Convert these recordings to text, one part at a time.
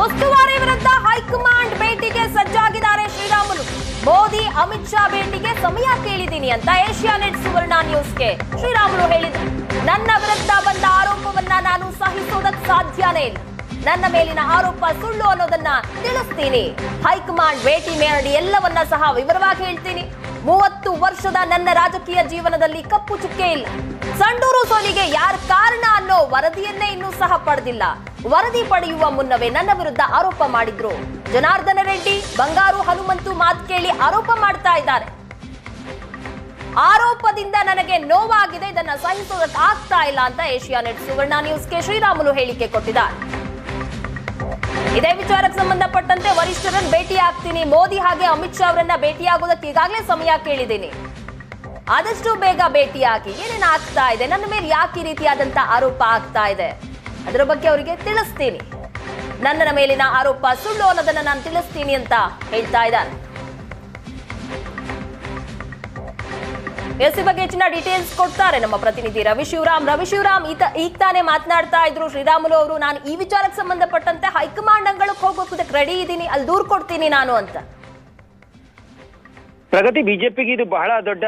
ಉಸ್ತುವಾರಿ ವಿರುದ್ಧ ಹೈಕಮಾಂಡ್ ಭೇಟಿಗೆ ಸಜ್ಜಾಗಿದ್ದಾರೆ ಶ್ರೀರಾಮುಲು. ಮೋದಿ ಅಮಿತ್ ಶಾ ಭೇಟಿಗೆ ಸಮಯ ಕೇಳಿದ್ದೀನಿ ಅಂತ ಏಷ್ಯಾನೆಟ್ ಸುವರ್ಣ ನ್ಯೂಸ್ಗೆ ಶ್ರೀರಾಮುಲು ಹೇಳಿದರು. ನನ್ನ ವಿರುದ್ಧ ಬಂದ ಆರೋಪವನ್ನ ನಾನು ಸಹಿಸೋದಕ್ಕೆ ಸಾಧ್ಯನೇ ಇಲ್ಲ. ನನ್ನ ಮೇಲಿನ ಆರೋಪ ಸುಳ್ಳು ಅನ್ನೋದನ್ನ ತಿಳಿಸ್ತೀನಿ. ಹೈಕಮಾಂಡ್ ಭೇಟಿ ಮಾಡಿ ಎಲ್ಲವನ್ನ ಸಹ ವಿವರವಾಗಿ ಹೇಳ್ತೀನಿ. 30 ವರ್ಷದ ನನ್ನ ರಾಜಕೀಯ ಜೀವನದಲ್ಲಿ ಕಪ್ಪು ಚುಕ್ಕೆ ಇಲ್ಲ. ಸಂಡೂರು ಸೋಲಿಗೆ ಯಾರ ಕಾರಣ ಅನ್ನೋ ವರದಿಯನ್ನೇ ಇನ್ನೂ ಸಹ ಪಡೆದಿಲ್ಲ. ವರದಿ ಪಡೆಯುವ ಮುನ್ನವೇ ನನ್ನ ವಿರುದ್ಧ ಆರೋಪ ಮಾಡಿದ್ರು. ಜನಾರ್ದನ ರೆಡ್ಡಿ, ಬಂಗಾರು ಹನುಮಂತು ಮಾತು ಕೇಳಿ ಆರೋಪ ಮಾಡ್ತಾ ಇದ್ದಾರೆ. ಆರೋಪದಿಂದ ನನಗೆ ನೋವಾಗಿದೆ, ಇದನ್ನ ಸಹಿಸೋದಕ್ಕೆ ಆಗ್ತಾ ಇಲ್ಲ ಅಂತ ಏಷ್ಯಾನೆಟ್ ಸುವರ್ಣ ನ್ಯೂಸ್ಗೆ ಶ್ರೀರಾಮುಲು ಹೇಳಿಕೆ ಕೊಟ್ಟಿದ್ದಾರೆ. ಇದೇ ವಿಚಾರಕ್ಕೆ ಸಂಬಂಧಪಟ್ಟಂತೆ ವರಿಷ್ಠರನ್ನು ಭೇಟಿ ಆಗ್ತೀನಿ. ಮೋದಿ ಹಾಗೆ ಅಮಿತ್ ಶಾ ಅವರನ್ನ ಭೇಟಿಯಾಗೋದಕ್ಕೆ ಈಗಾಗಲೇ ಸಮಯ ಕೇಳಿದ್ದೀನಿ. ಆದಷ್ಟು ಬೇಗ ಭೇಟಿಯಾಗಿ ಏನೇನು ಆಗ್ತಾ ಇದೆ, ನನ್ನ ಮೇಲೆ ಯಾಕೆ ಈ ರೀತಿಯಾದಂತ ಆರೋಪ ಆಗ್ತಾ ಇದೆ, ಅದರ ಬಗ್ಗೆ ಅವರಿಗೆ ತಿಳಿಸ್ತೀನಿ. ನನ್ನ ಮೇಲಿನ ಆರೋಪ ಸುಳ್ಳು ಅನ್ನೋದನ್ನ ನಾನು ತಿಳಿಸ್ತೀನಿ ಅಂತ ಹೇಳ್ತಾ ಇದ್ದಾರೆ. ಈ ಬಗ್ಗೆ ಹೆಚ್ಚಿನ ಡೀಟೇಲ್ಸ್ ಕೊಡ್ತಾರೆ ನಮ್ಮ ಪ್ರತಿನಿಧಿ ರವಿ ಶಿವರಾಮ್. ಈಗ ತಾನೇ ಮಾತನಾಡ್ತಾ ಇದ್ರು ಶ್ರೀರಾಮುಲು ಅವರು, ನಾನು ಈ ವಿಚಾರಕ್ಕೆ ಸಂಬಂಧಪಟ್ಟಂತೆ ಹೈಕಮಾಂಡ್ ಅಂಗಳಕ್ಕೆ ಹೋಗೋದಕ್ಕೆ ರೆಡಿ ಇದ್ದೀನಿ, ಅಲ್ಲಿ ದೂರು ಕೊಡ್ತೀನಿ ನಾನು ಅಂತ. ಪ್ರಗತಿ, ಬಿಜೆಪಿಗೆ ಇದು ಬಹಳ ದೊಡ್ಡ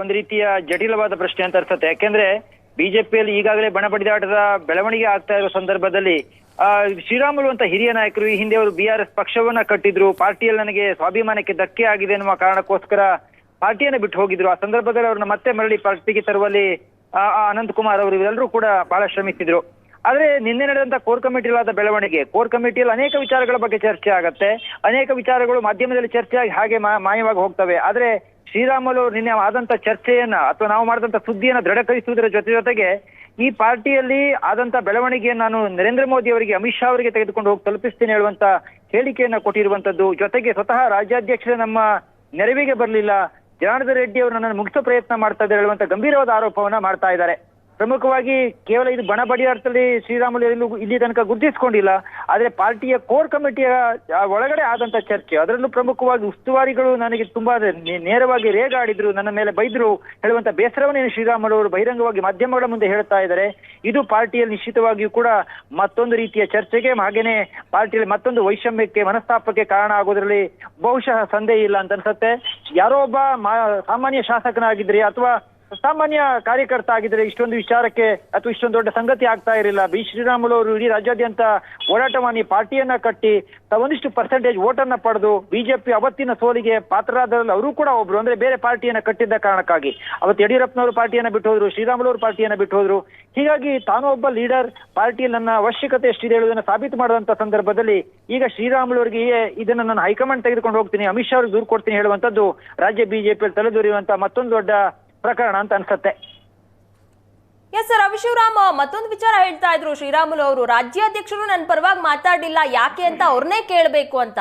ಒಂದು ರೀತಿಯ ಜಟಿಲವಾದ ಪ್ರಶ್ನೆ ಅಂತ ಅನ್ಸುತ್ತೆ. ಯಾಕೆಂದ್ರೆ ಬಿಜೆಪಿಯಲ್ಲಿ ಈಗಾಗಲೇ ಬಣ ಬಡಿದಾಟದ ಬೆಳವಣಿಗೆ ಆಗ್ತಾ ಇರೋ ಸಂದರ್ಭದಲ್ಲಿ ಶ್ರೀರಾಮುಲು ಅಂತ ಹಿರಿಯ ನಾಯಕರು ಈ ಹಿಂದೆ ಅವರು BRS ಪಕ್ಷವನ್ನ ಕಟ್ಟಿದ್ರು. ಪಾರ್ಟಿಯಲ್ಲಿ ನನಗೆ ಸ್ವಾಭಿಮಾನಕ್ಕೆ ಧಕ್ಕೆ ಆಗಿದೆ ಎನ್ನುವ ಕಾರಣಕ್ಕೋಸ್ಕರ ಪಾರ್ಟಿಯನ್ನು ಬಿಟ್ಟು ಹೋಗಿದ್ರು. ಆ ಸಂದರ್ಭದಲ್ಲಿ ಅವ್ರನ್ನ ಮತ್ತೆ ಮರಳಿ ಪಾರ್ಟಿಗೆ ತರುವಲ್ಲಿ ಅನಂತಕುಮಾರ್ ಅವರು ಇವರೆಲ್ಲರೂ ಕೂಡ ಬಹಳ ಶ್ರಮಿಸಿದ್ರು. ಆದ್ರೆ ನಿನ್ನೆ ನಡೆದಂತ ಕೋರ್ ಕಮಿಟಿಲಾದ ಬೆಳವಣಿಗೆ, ಕೋರ್ ಕಮಿಟಿಯಲ್ಲಿ ಅನೇಕ ವಿಚಾರಗಳ ಬಗ್ಗೆ ಚರ್ಚೆ ಆಗತ್ತೆ, ಅನೇಕ ವಿಚಾರಗಳು ಮಾಧ್ಯಮದಲ್ಲಿ ಚರ್ಚೆ ಆಗಿ ಹಾಗೆ ಮಾಯವಾಗಿ ಹೋಗ್ತವೆ. ಆದ್ರೆ ಶ್ರೀರಾಮುಲು ಅವರು ನಿನ್ನೆ ಆದಂತ ಚರ್ಚೆಯನ್ನ ಅಥವಾ ನಾವು ಮಾಡಿದಂತ ಸುದ್ದಿಯನ್ನ ದೃಢೀಕರಿಸುವುದರ ಜೊತೆಗೆ ಈ ಪಾರ್ಟಿಯಲ್ಲಿ ಆದಂತ ಬೆಳವಣಿಗೆಯನ್ನು ನಾನು ನರೇಂದ್ರ ಮೋದಿ ಅವರಿಗೆ, ಅಮಿತ್ ಶಾ ಅವರಿಗೆ ತೆಗೆದುಕೊಂಡು ಹೋಗಿ ತಲುಪಿಸ್ತೀನಿ ಹೇಳುವಂತ ಹೇಳಿಕೆಯನ್ನ ಕೊಟ್ಟಿರುವಂತದ್ದು. ಜೊತೆಗೆ ಸ್ವತಃ ರಾಜ್ಯಾಧ್ಯಕ್ಷರೇ ನಮ್ಮ ನೆರವಿಗೆ ಬರಲಿಲ್ಲ, ಜನಾರ್ದನ ರೆಡ್ಡಿ ಅವರು ನನ್ನನ್ನು ಮುಗಿಸೋ ಪ್ರಯತ್ನ ಮಾಡ್ತಾ ಇದ್ದಾರೆ ಹೇಳುವಂತ ಗಂಭೀರವಾದ ಆರೋಪವನ್ನ ಮಾಡ್ತಾ ಇದ್ದಾರೆ. ಪ್ರಮುಖವಾಗಿ ಕೇವಲ ಇದು ಬಣ ಬಡಿಯಾಟದಲ್ಲಿ ಶ್ರೀರಾಮುಲು ಇಲ್ಲಿ ತನಕ ಗುರುತಿಸಿಕೊಂಡಿಲ್ಲ. ಆದ್ರೆ ಪಾರ್ಟಿಯ ಕೋರ್ ಕಮಿಟಿಯ ಒಳಗಡೆ ಆದಂತ ಚರ್ಚೆ, ಅದರಲ್ಲೂ ಪ್ರಮುಖವಾಗಿ ಉಸ್ತುವಾರಿಗಳು ನನಗೆ ತುಂಬಾ ನೇರವಾಗಿ ರೇಗಾಡಿದ್ರು, ನನ್ನ ಮೇಲೆ ಬೈದ್ರು ಹೇಳುವಂತ ಬೇಸರವನ್ನೇ ಶ್ರೀರಾಮುಲು ಅವರು ಬಹಿರಂಗವಾಗಿ ಮಾಧ್ಯಮಗಳ ಮುಂದೆ ಹೇಳ್ತಾ ಇದ್ದಾರೆ. ಇದು ಪಾರ್ಟಿಯಲ್ಲಿ ನಿಶ್ಚಿತವಾಗಿಯೂ ಕೂಡ ಮತ್ತೊಂದು ರೀತಿಯ ಚರ್ಚೆಗೆ, ಹಾಗೇನೆ ಪಾರ್ಟಿಯಲ್ಲಿ ಮತ್ತೊಂದು ವೈಷಮ್ಯಕ್ಕೆ, ಮನಸ್ತಾಪಕ್ಕೆ ಕಾರಣ ಆಗೋದ್ರಲ್ಲಿ ಬಹುಶಃ ಸಂದೇಹ ಇಲ್ಲ ಅಂತ ಅನ್ಸುತ್ತೆ. ಯಾರೋ ಒಬ್ಬ ಸಾಮಾನ್ಯ ಶಾಸಕನಾಗಿದ್ರಿ ಅಥವಾ ಸಾಮಾನ್ಯ ಕಾರ್ಯಕರ್ತ ಆಗಿದ್ರೆ ಇಷ್ಟೊಂದು ವಿಚಾರಕ್ಕೆ ಅಥವಾ ಇಷ್ಟೊಂದು ದೊಡ್ಡ ಸಂಗತಿ ಆಗ್ತಾ ಇರಲಿಲ್ಲ. ಶ್ರೀರಾಮುಲು ಅವರು ಇಡೀ ರಾಜ್ಯಾದ್ಯಂತ ಓಡಾಟವಾಣಿ ಪಾರ್ಟಿಯನ್ನ ಕಟ್ಟಿ ಒಂದಿಷ್ಟು ಪರ್ಸೆಂಟೇಜ್ ವೋಟನ್ನ ಪಡೆದು ಬಿಜೆಪಿ ಅವತ್ತಿನ ಸೋಲಿಗೆ ಪಾತ್ರರಾದಲ್ಲಿ ಅವರು ಕೂಡ ಒಬ್ರು, ಅಂದ್ರೆ ಬೇರೆ ಪಾರ್ಟಿಯನ್ನ ಕಟ್ಟಿದ್ದ ಕಾರಣಕ್ಕಾಗಿ ಅವತ್ತು ಯಡಿಯೂರಪ್ಪನವರು ಪಾರ್ಟಿಯನ್ನ ಬಿಟ್ಟು ಹೋದ್ರು, ಶ್ರೀರಾಮುಲು ಅವರು ಪಾರ್ಟಿಯನ್ನ ಬಿಟ್ಟು ಹೋದ್ರು. ಹೀಗಾಗಿ ತಾನು ಒಬ್ಬ ಲೀಡರ್, ಪಾರ್ಟಿಯಲ್ಲಿ ನನ್ನ ಅವಶ್ಯಕತೆ ಎಷ್ಟಿದೆ ಹೇಳುವುದನ್ನು ಸಾಬೀತು ಮಾಡುವಂತ ಸಂದರ್ಭದಲ್ಲಿ ಈಗ ಶ್ರೀರಾಮುಲು ಅವರಿಗೆ ಇದನ್ನ ನಾನು ಹೈಕಮಾಂಡ್ ತೆಗೆದುಕೊಂಡು ಹೋಗ್ತೀನಿ, ಅಮಿತ್ ಶಾ ಅವ್ರಿಗೆ ದೂರು ಕೊಡ್ತೀನಿ ಹೇಳುವಂತದ್ದು ರಾಜ್ಯ ಬಿಜೆಪಿಯಲ್ಲಿ ತಲೆದೋರಿರುವಂತಹ ಮತ್ತೊಂದು ದೊಡ್ಡ ಪ್ರಕರಣ ಅಂತ ಅನ್ಸುತ್ತೆ. ಎಸ್ ಸರ್, ರವಿ ಶಿವರಾಮ್ ಮತ್ತೊಂದು ವಿಚಾರ ಹೇಳ್ತಾ ಇದ್ರು ಶ್ರೀರಾಮುಲು ಅವರು, ರಾಜ್ಯಾಧ್ಯಕ್ಷರು ನನ್ನ ಪರವಾಗಿ ಮಾತಾಡಲಿಲ್ಲ ಯಾಕೆ ಅಂತ ಅವ್ರನ್ನೇ ಕೇಳಬೇಕು ಅಂತ.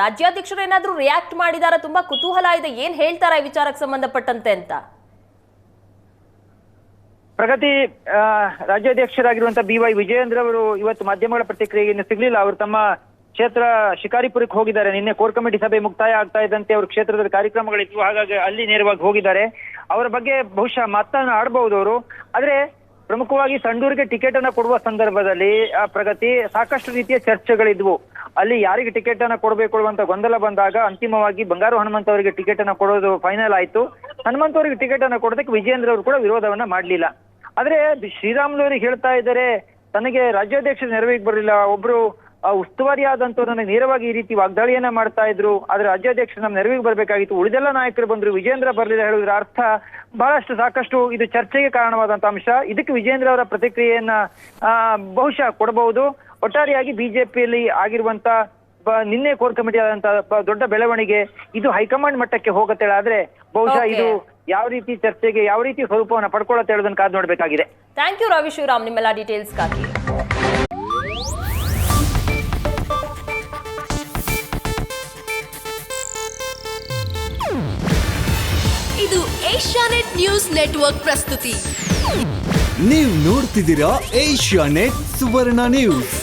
ರಾಜ್ಯಾಧ್ಯಕ್ಷರು ಏನಾದ್ರು ರಿಯಾಕ್ಟ್ ಮಾಡಿದಾರ? ತುಂಬಾ ಕುತೂಹಲ ಇದೆ, ಏನ್ ಹೇಳ್ತಾರ ಈ ವಿಚಾರಕ್ಕೆ ಸಂಬಂಧಪಟ್ಟಂತೆ ಅಂತ. ಪ್ರಗತಿ, ರಾಜ್ಯಾಧ್ಯಕ್ಷರಾಗಿರುವಂತಹ BY ವಿಜಯೇಂದ್ರ ಅವರು ಇವತ್ತು ಮಾಧ್ಯಮಗಳ ಪ್ರತಿಕ್ರಿಯೆಯನ್ನು ಸಿಗ್ಲಿಲ್ಲ. ಅವರು ತಮ್ಮ ಕ್ಷೇತ್ರ ಶಿಕಾರಿಪುರಕ್ಕೆ ಹೋಗಿದ್ದಾರೆ. ನಿನ್ನೆ ಕೋರ್ ಕಮಿಟಿ ಸಭೆ ಮುಕ್ತಾಯ ಆಗ್ತಾ ಇದ್ದಂತೆ ಅವ್ರ ಕ್ಷೇತ್ರದಲ್ಲಿ ಕಾರ್ಯಕ್ರಮಗಳಿತ್ತು, ಹಾಗಾಗಿ ಅಲ್ಲಿ ನೇರವಾಗಿ ಹೋಗಿದ್ದಾರೆ. ಅವರ ಬಗ್ಗೆ ಬಹುಶಃ ಮಾತನಾಡಬಹುದು ಅವರು. ಆದ್ರೆ ಪ್ರಮುಖವಾಗಿ ಸಂಡೂರಿಗೆ ಟಿಕೆಟ್ ಅನ್ನ ಕೊಡುವ ಸಂದರ್ಭದಲ್ಲಿ ಪ್ರಗತಿ ಸಾಕಷ್ಟು ರೀತಿಯ ಚರ್ಚೆಗಳಿದ್ವು. ಅಲ್ಲಿ ಯಾರಿಗೆ ಟಿಕೆಟ್ ಅನ್ನ ಕೊಡಬೇಕು ಅನ್ನುವಂತ ಗೊಂದಲ ಬಂದಾಗ ಅಂತಿಮವಾಗಿ ಬಂಗಾರು ಹನುಮಂತ ಅವರಿಗೆ ಟಿಕೆಟ್ ಅನ್ನ ಕೊಡೋದು ಫೈನಲ್ ಆಯ್ತು. ಹನುಮಂತ ಅವರಿಗೆ ಟಿಕೆಟ್ ಅನ್ನ ಕೊಡೋದಕ್ಕೆ ವಿಜೇಂದ್ರ ಅವರು ಕೂಡ ವಿರೋಧವನ್ನ ಮಾಡ್ಲಿಲ್ಲ. ಆದ್ರೆ ಶ್ರೀರಾಮುಲು ಅವರಿಗೆ ಹೇಳ್ತಾ ಇದ್ದಾರೆ, ತನಗೆ ರಾಜ್ಯಾಧ್ಯಕ್ಷರ ನೆರವಿಗೆ ಬರಲಿಲ್ಲ, ಒಬ್ರು ಉಸ್ತುವಾರಿ ಆದಂತವ್ರು ನನಗೆ ನೇರವಾಗಿ ಈ ರೀತಿ ವಾಗ್ದಾಳಿಯನ್ನ ಮಾಡ್ತಾ ಇದ್ರು, ಆದ್ರೆ ರಾಜ್ಯಾಧ್ಯಕ್ಷರು ನಮ್ಮ ನೆರವಿಗೆ ಬರ್ಬೇಕಾಗಿತ್ತು, ಉಳಿದೆಲ್ಲ ನಾಯಕರು ಬಂದ್ರು, ವಿಜೇಂದ್ರ ಬರ್ಲಿಲ್ಲ ಹೇಳುವುದರ ಅರ್ಥ ಬಹಳಷ್ಟು ಸಾಕಷ್ಟು ಇದು ಚರ್ಚೆಗೆ ಕಾರಣವಾದಂತ ಅಂಶ. ಇದಕ್ಕೆ ವಿಜೇಂದ್ರ ಅವರ ಪ್ರತಿಕ್ರಿಯೆಯನ್ನ ಬಹುಶಃ ಕೊಡಬಹುದು. ಒಟ್ಟಾರೆಯಾಗಿ ಬಿಜೆಪಿಯಲ್ಲಿ ಆಗಿರುವಂತ ನಿನ್ನೆ ಕೋರ್ ಕಮಿಟಿ ಆದಂತಹ ದೊಡ್ಡ ಬೆಳವಣಿಗೆ ಇದು ಹೈಕಮಾಂಡ್ ಮಟ್ಟಕ್ಕೆ ಹೋಗುತ್ತೆ. ಆದ್ರೆ ಬಹುಶಃ ಇದು ಯಾವ ರೀತಿ ಚರ್ಚೆಗೆ, ಯಾವ ರೀತಿ ಸ್ವರೂಪವನ್ನು ಪಡ್ಕೊಳ್ಳುತ್ತೆ ಹೇಳೋದನ್ನ ಕಾದು ನೋಡ್ಬೇಕಾಗಿದೆ. ಥ್ಯಾಂಕ್ ಯು ರವಿ ಶಿವರಾಮ್ ನಿಮ್ಮೆಲ್ಲ ಡೀಟೇಲ್ಸ್ಗಾಗಿ. ಇದು ಏಷ್ಯಾನೆಟ್ ನ್ಯೂಸ್ ನೆಟ್ವರ್ಕ್ ಪ್ರಸ್ತುತಿ. ನೀವು ನೋಡ್ತಿದ್ದೀರಾ ಏಷ್ಯಾನೆಟ್ ಸುವರ್ಣ ನ್ಯೂಸ್.